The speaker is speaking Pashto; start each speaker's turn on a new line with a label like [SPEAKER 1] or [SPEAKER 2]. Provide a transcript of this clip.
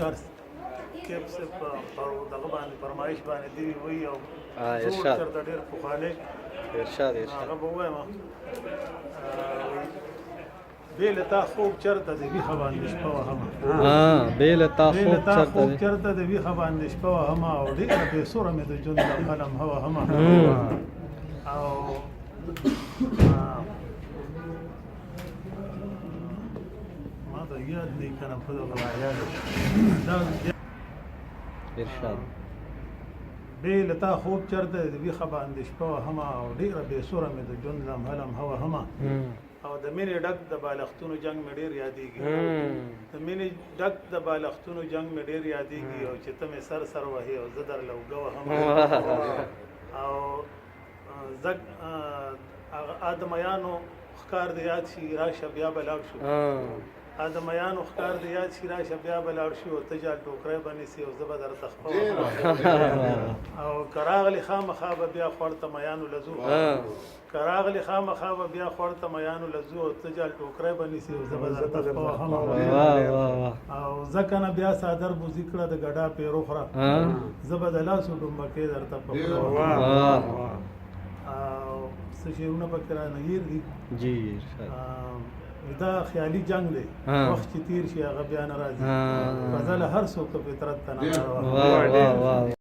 [SPEAKER 1] کیپ سے دغه باندې فرمایش باندې دی وی او
[SPEAKER 2] ارشاد
[SPEAKER 1] تر ډېر پخوانی
[SPEAKER 2] ارشاد
[SPEAKER 1] هغه به وایم بیل تا خوب چرته دی ویښه باندې شپه وهمه
[SPEAKER 2] بیل تا خوب
[SPEAKER 1] چرته دی ویښه باندې شپه وهمه او ډېره بېسوره مې د ژوند د قلم هوه همه او ما ته یاد دی که نه په دغه رایاد
[SPEAKER 2] ارشاد
[SPEAKER 1] بیل تا خوب چرته دی ویښه باندې شپه وهمه او ډېره بېسوره مې د ژوند لمحه هوه همه او د مینې ډک د بالښتونو جنګ مې ډېر یادېږي د مینې ډک د بالښتونو جنګ مې ډېر یادېږي او چې ته مې سر وهې او زه درله اوږه وهم او آدمیانو ښکار د یاد شي راشه بیا به لاړ شو آدمیانو ښکار د یاد شي راشه بیا به لاړ شي او ته جال ټوکری به نیسې او زه به درته خپه او که راغلې خامخا به بیا خوړ ته میانو له ځو که راغلې خامخا به بیا خوړ ته میانو له ځو او ته جال ټوکری به نیسې او زه به درته خپه وهم او ځکه نه بیا څادر بوزي کړه د ګډا پیرو خوره زه به د لاسو ډومبکې درته په خوله وهم او څه شعرونه پکې رانه هیر دي دا خیالي جنگ دی وخت چې تیر شي هغه بیا نه راځي فضل هر څوک فطرت ته نه